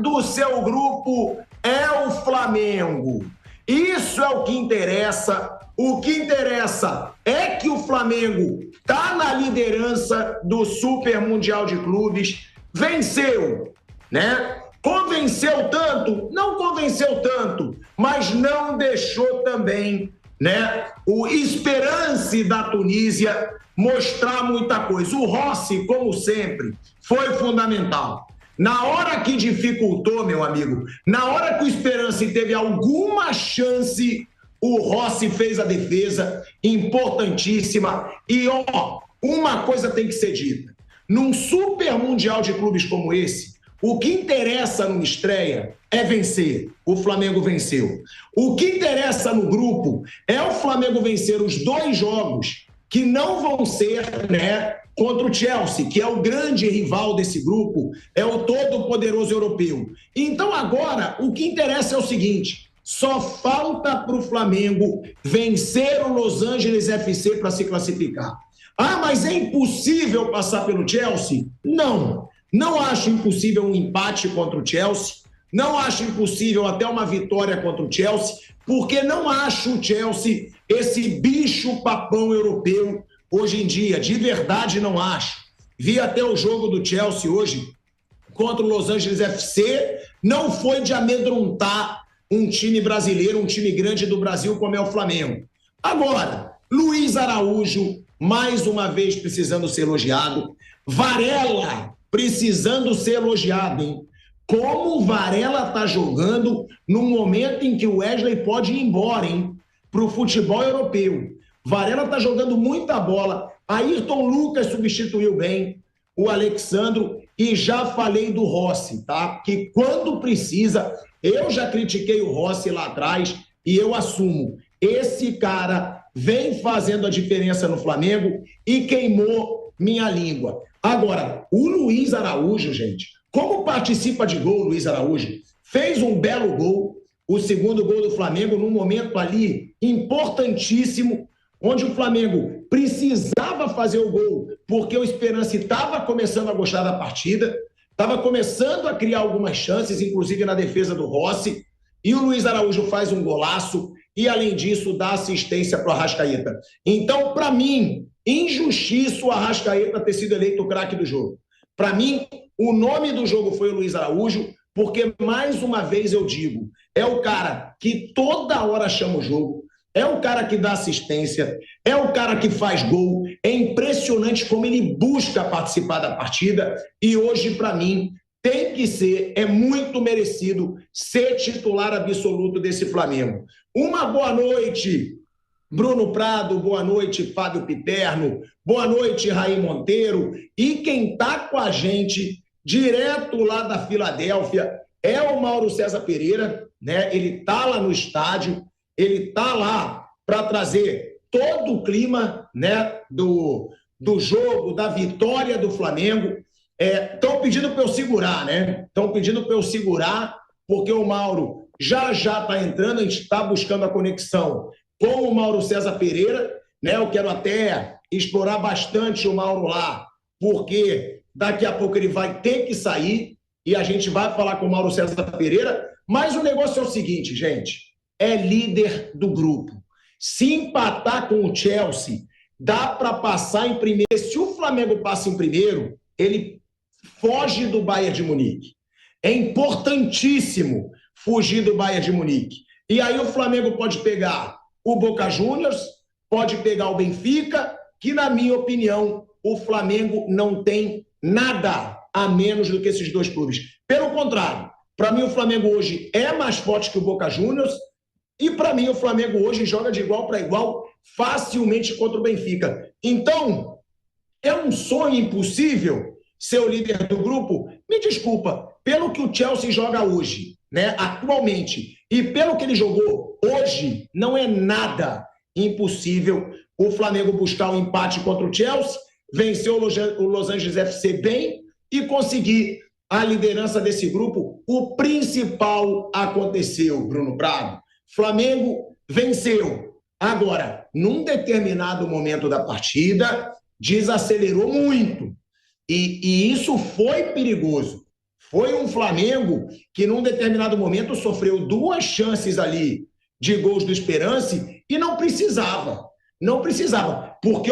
do seu grupo é o Flamengo. Isso é o que interessa. O que interessa é que o Flamengo está na liderança do Super Mundial de Clubes, venceu, né? Convenceu tanto? Não convenceu tanto, mas não deixou também, né, o Esperance da Tunísia mostrar muita coisa. O Rossi, como sempre, foi fundamental. Na hora que dificultou, meu amigo, na hora que o Esperance teve alguma chance, o Rossi fez a defesa importantíssima. E, ó, uma coisa tem que ser dita. Num Super Mundial de Clubes como esse, o que interessa numa estreia é vencer. O Flamengo venceu. O que interessa no grupo é o Flamengo vencer os 2 jogos que não vão ser, né, contra o Chelsea, que é o grande rival desse grupo, é o todo-poderoso europeu. Então agora o que interessa é o seguinte: só falta para o Flamengo vencer o Los Angeles FC para se classificar. Ah, mas é impossível passar pelo Chelsea? Não. Não acho impossível um empate contra o Chelsea, não acho impossível até uma vitória contra o Chelsea, porque não acho o Chelsea esse bicho-papão europeu hoje em dia, de verdade não acho. Vi até o jogo do Chelsea hoje contra o Los Angeles FC, não foi de amedrontar um time brasileiro, um time grande do Brasil como é o Flamengo. Agora, Luiz Araújo, mais uma vez precisando ser elogiado, Varela precisando ser elogiado, hein? Como o Varela tá jogando num momento em que o Wesley pode ir embora, hein? Pro futebol europeu. Varela tá jogando muita bola. Ayrton Lucas substituiu bem o Alexandro e já falei do Rossi, tá? Que quando precisa, eu já critiquei o Rossi lá atrás e eu assumo. Esse cara vem fazendo a diferença no Flamengo e queimou minha língua. Agora, o Luiz Araújo, gente, como participa de gol o Luiz Araújo? Fez um belo gol, o segundo gol do Flamengo, num momento ali importantíssimo, onde o Flamengo precisava fazer o gol, porque o Esperance estava começando a gostar da partida, estava começando a criar algumas chances, inclusive na defesa do Rossi, e o Luiz Araújo faz um golaço e, além disso, dá assistência para o Arrascaeta. Então, para mim, injustiça o Arrascaeta ter sido eleito o craque do jogo. Para mim, o nome do jogo foi o Luiz Araújo, porque, mais uma vez eu digo, é o cara que toda hora chama o jogo, é o cara que dá assistência, é o cara que faz gol. É impressionante como ele busca participar da partida e hoje, para mim, tem que ser, é muito merecido ser titular absoluto desse Flamengo. Uma boa noite, Bruno Prado, boa noite, Fábio Piperno, boa noite, Raí Monteiro. E quem está com a gente, direto lá da Filadélfia, é o Mauro César Pereira, né? Ele está lá no estádio, ele está lá para trazer todo o clima, né, do jogo, da vitória do Flamengo. Estão pedindo para eu segurar, né? Estão pedindo para eu segurar, porque o Mauro já está entrando, a gente está buscando a conexão com o Mauro César Pereira, né? Eu quero até explorar bastante o Mauro lá, porque daqui a pouco ele vai ter que sair e a gente vai falar com o Mauro César Pereira. Mas o negócio é o seguinte, gente, é líder do grupo. Se empatar com o Chelsea, dá para passar em primeiro. Se o Flamengo passa em primeiro, ele foge do Bayern de Munique. É importantíssimo fugir do Bayern de Munique. E aí o Flamengo pode pegar o Boca Juniors, pode pegar o Benfica, que, na minha opinião, o Flamengo não tem nada a menos do que esses 2 clubes. Pelo contrário, para mim o Flamengo hoje é mais forte que o Boca Juniors e, para mim, o Flamengo hoje joga de igual para igual facilmente contra o Benfica. Então, é um sonho impossível ser o líder do grupo? Me desculpa, pelo que o Chelsea joga hoje, né, atualmente, e pelo que ele jogou hoje, não é nada impossível o Flamengo buscar um empate contra o Chelsea, vencer o Los Angeles FC bem e conseguir a liderança desse grupo. O principal aconteceu, Bruno Prado. Flamengo venceu. Agora, num determinado momento da partida, desacelerou muito. E isso foi perigoso. Foi um Flamengo que, num determinado momento, sofreu 2 chances ali de gols do Esperance e não precisava. Não precisava. Porque,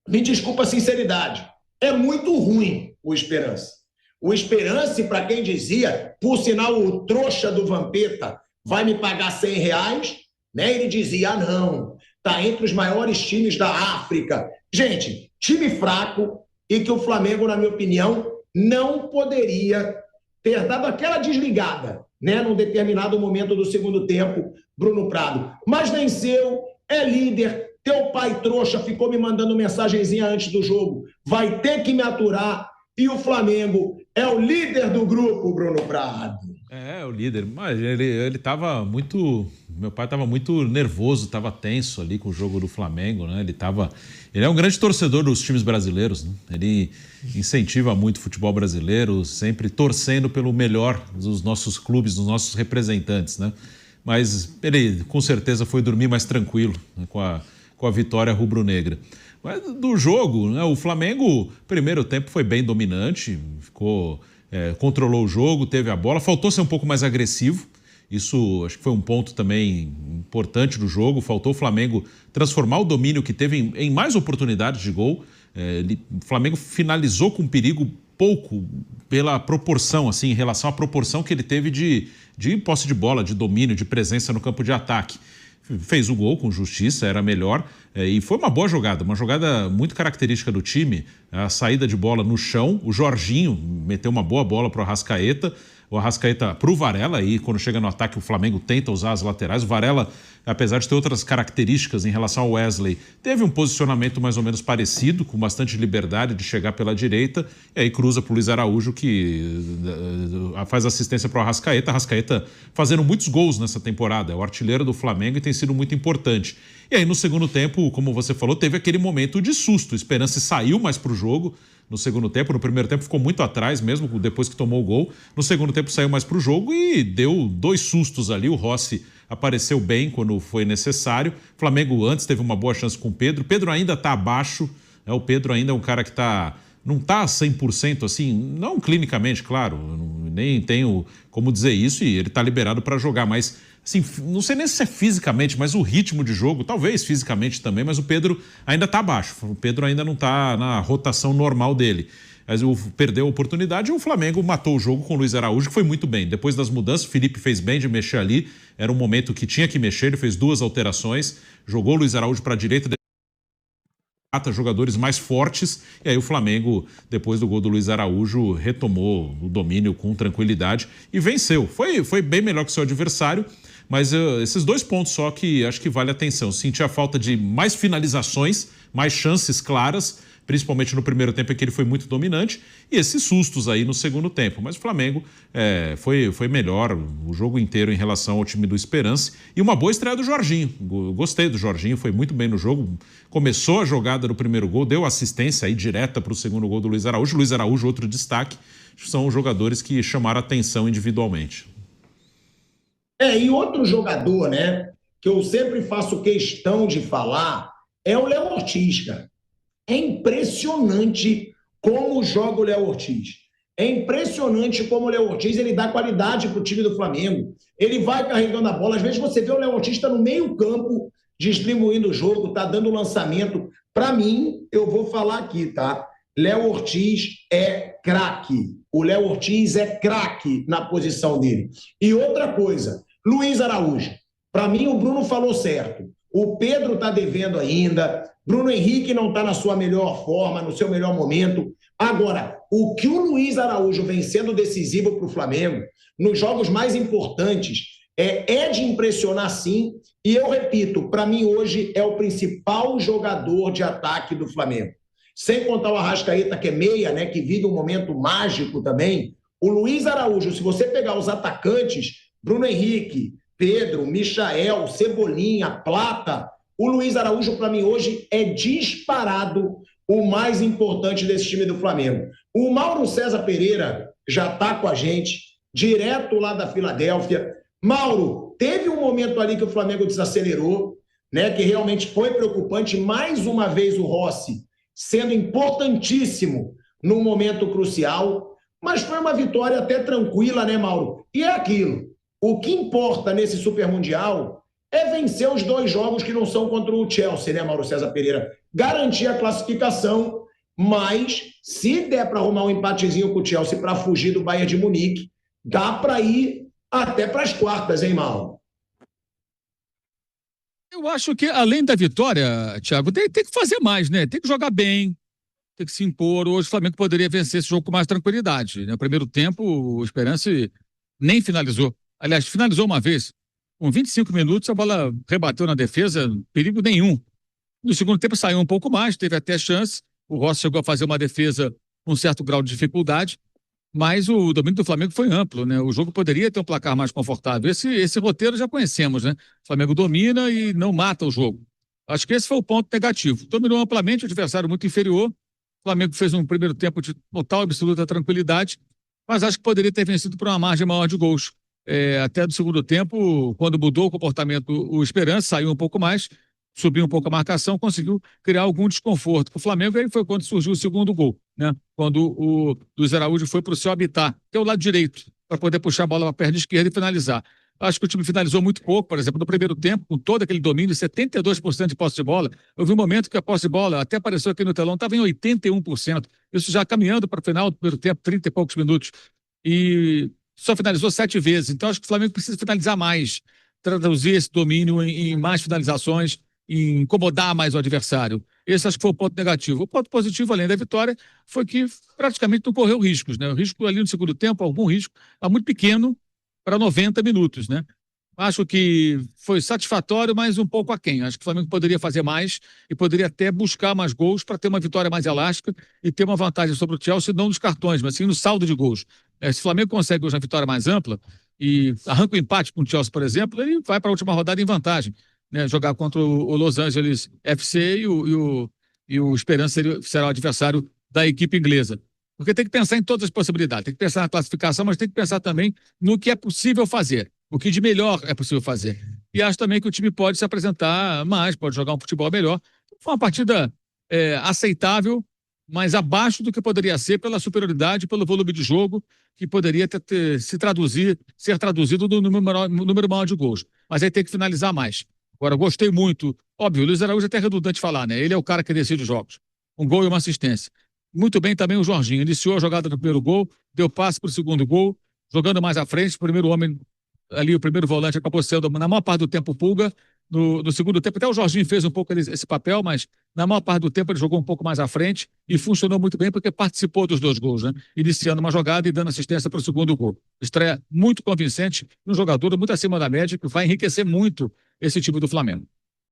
me desculpa a sinceridade, é muito ruim o Esperance. O Esperance, para quem dizia, por sinal, o trouxa do Vampeta vai me pagar R$100, né? Ele dizia, não, tá entre os maiores times da África. Gente, time fraco e que o Flamengo, na minha opinião, não poderia ter dado aquela desligada, né, num determinado momento do segundo tempo, Bruno Prado. Mas venceu, é líder, teu pai trouxa ficou me mandando mensagenzinha antes do jogo, vai ter que me aturar, e o Flamengo é o líder do grupo, Bruno Prado. É o líder, mas ele tava muito... Meu pai estava muito nervoso, estava tenso ali com o jogo do Flamengo, né? Ele é um grande torcedor dos times brasileiros, né? Ele incentiva muito o futebol brasileiro, sempre torcendo pelo melhor dos nossos clubes, dos nossos representantes, né? Mas ele com certeza foi dormir mais tranquilo, né, com a vitória rubro-negra. Mas do jogo, né, o Flamengo, primeiro tempo foi bem dominante, controlou o jogo, teve a bola, faltou ser um pouco mais agressivo. Isso acho que foi um ponto também importante do jogo. Faltou o Flamengo transformar o domínio que teve em mais oportunidades de gol. O Flamengo finalizou com perigo pouco pela proporção, assim, em relação à proporção que ele teve de posse de bola, de domínio, de presença no campo de ataque. Fez o gol com justiça, era melhor, e foi uma boa jogada, uma jogada muito característica do time, a saída de bola no chão, o Jorginho meteu uma boa bola para o Arrascaeta para o Varela, e quando chega no ataque o Flamengo tenta usar as laterais. O Varela, apesar de ter outras características em relação ao Wesley, teve um posicionamento mais ou menos parecido, com bastante liberdade de chegar pela direita, e aí cruza para o Luiz Araújo, que faz assistência para o Arrascaeta. Arrascaeta fazendo muitos gols nessa temporada, é o artilheiro do Flamengo e tem sido muito importante. E aí no segundo tempo, como você falou, teve aquele momento de susto, o Esperance saiu mais para o jogo no segundo tempo. No primeiro tempo ficou muito atrás mesmo, depois que tomou o gol. No segundo tempo saiu mais para o jogo e deu 2 sustos ali. O Rossi apareceu bem quando foi necessário. O Flamengo antes teve uma boa chance com o Pedro. O Pedro ainda está abaixo, né? O Pedro ainda é um cara que não está 100% assim, não clinicamente, claro, nem tenho como dizer isso, e ele está liberado para jogar, mas assim, não sei nem se é fisicamente, mas o ritmo de jogo, talvez fisicamente também, mas o Pedro ainda está abaixo, o Pedro ainda não está na rotação normal dele. Mas perdeu a oportunidade e o Flamengo matou o jogo com o Luiz Araújo, que foi muito bem. Depois das mudanças, o Felipe fez bem de mexer ali, era um momento que tinha que mexer, ele fez 2 alterações, jogou o Luiz Araújo para a direita, jogadores mais fortes, e aí o Flamengo, depois do gol do Luiz Araújo, retomou o domínio com tranquilidade e venceu. Foi bem melhor que o seu adversário, mas esses 2 pontos só que acho que vale a atenção. Senti a falta de mais finalizações, mais chances claras, principalmente no primeiro tempo em que ele foi muito dominante, e esses sustos aí no segundo tempo. Mas o Flamengo foi melhor o jogo inteiro em relação ao time do Esperance, e uma boa estreia do Jorginho. Gostei do Jorginho, foi muito bem no jogo, começou a jogada do primeiro gol, deu assistência aí direta para o segundo gol do Luiz Araújo. Luiz Araújo, outro destaque, são jogadores que chamaram atenção individualmente. E outro jogador, né, que eu sempre faço questão de falar, é o Léo Ortiz, cara. É impressionante como joga o Léo Ortiz. É impressionante como o Léo Ortiz ele dá qualidade para o time do Flamengo. Ele vai carregando a bola. Às vezes você vê o Léo Ortiz está no meio campo, distribuindo o jogo, está dando lançamento. Para mim, eu vou falar aqui, tá? Léo Ortiz é craque. O Léo Ortiz é craque na posição dele. E outra coisa, Luiz Araújo. Para mim, o Bruno falou certo. O Pedro está devendo ainda. Bruno Henrique não está na sua melhor forma, no seu melhor momento. Agora, o que o Luiz Araújo vem sendo decisivo para o Flamengo, nos jogos mais importantes, é de impressionar sim. E eu repito, para mim hoje é o principal jogador de ataque do Flamengo. Sem contar o Arrascaeta, que é meia, né, que vive um momento mágico também. O Luiz Araújo, se você pegar os atacantes, Bruno Henrique, Pedro, Michael, Cebolinha, Plata, o Luiz Araújo, para mim, hoje é disparado o mais importante desse time do Flamengo. O Mauro César Pereira já está com a gente, direto lá da Filadélfia. Mauro, teve um momento ali que o Flamengo desacelerou, né, que realmente foi preocupante. Mais uma vez o Rossi sendo importantíssimo no momento crucial, mas foi uma vitória até tranquila, né, Mauro? E é aquilo, o que importa nesse Super Mundial é vencer os 2 jogos que não são contra o Chelsea, né, Mauro César Pereira? Garantir a classificação, mas se der para arrumar um empatezinho com o Chelsea para fugir do Bayern de Munique, dá para ir até para as quartas, hein, Mauro? Eu acho que, além da vitória, Thiago, tem que fazer mais, né? Tem que jogar bem, tem que se impor. Hoje o Flamengo poderia vencer esse jogo com mais tranquilidade. No primeiro tempo, o Esperance nem finalizou. Aliás, finalizou uma vez. Com 25 minutos, a bola rebateu na defesa, perigo nenhum. No segundo tempo saiu um pouco mais, teve até chance. O Rossi chegou a fazer uma defesa com um certo grau de dificuldade, mas o domínio do Flamengo foi amplo, né? O jogo poderia ter um placar mais confortável. Esse roteiro já conhecemos, né? O Flamengo domina e não mata o jogo. Acho que esse foi o ponto negativo. Dominou amplamente, o adversário muito inferior. O Flamengo fez um primeiro tempo de total e absoluta tranquilidade, mas acho que poderia ter vencido por uma margem maior de gols. Até do segundo tempo, quando mudou o comportamento, o Esperança saiu um pouco mais, subiu um pouco a marcação, conseguiu criar algum desconforto para o Flamengo, e aí foi quando surgiu o segundo gol, né? Quando o Luiz Araújo foi para o seu habitat, que é o lado direito, para poder puxar a bola para a perna esquerda e finalizar. Acho que o time finalizou muito pouco, por exemplo, no primeiro tempo, com todo aquele domínio, 72% de posse de bola. Eu vi um momento que a posse de bola, até apareceu aqui no telão, estava em 81%. Isso já caminhando para o final do primeiro tempo, 30 e poucos minutos. E só finalizou 7 vezes. Então, acho que o Flamengo precisa finalizar mais, traduzir esse domínio em mais finalizações, em incomodar mais o adversário. Esse acho que foi o ponto negativo. O ponto positivo, além da vitória, foi que praticamente não correu riscos, né? O risco ali no segundo tempo, algum risco, é muito pequeno para 90 minutos, né? Acho que foi satisfatório, mas um pouco aquém. Acho que o Flamengo poderia fazer mais e poderia até buscar mais gols para ter uma vitória mais elástica e ter uma vantagem sobre o Chelsea, não nos cartões, mas sim no saldo de gols. Se o Flamengo consegue hoje uma vitória mais ampla e arranca o empate com o Chelsea, por exemplo, ele vai para a última rodada em vantagem, né? Jogar contra o Los Angeles FC e o Esperança será o adversário da equipe inglesa. Porque tem que pensar em todas as possibilidades, tem que pensar na classificação, mas tem que pensar também no que é possível fazer, o que de melhor é possível fazer. E acho também que o time pode se apresentar mais, pode jogar um futebol melhor. Foi uma partida aceitável, mas abaixo do que poderia ser pela superioridade, pelo volume de jogo, que poderia ser traduzido no número maior de gols. Mas aí tem que finalizar mais. Agora, gostei muito. Óbvio, o Luiz Araújo é até redundante falar, né? Ele é o cara que decide os jogos. Um gol e uma assistência. Muito bem também o Jorginho. Iniciou a jogada do primeiro gol, deu passe para o segundo gol, jogando mais à frente. O primeiro homem ali, o primeiro volante, acabou sendo, na maior parte do tempo, o Pulga. No segundo tempo, até o Jorginho fez um pouco esse papel, mas na maior parte do tempo ele jogou um pouco mais à frente e funcionou muito bem porque participou dos 2 gols, né? Iniciando uma jogada e dando assistência para o segundo gol. Estreia muito convincente, um jogador muito acima da média que vai enriquecer muito esse time do Flamengo.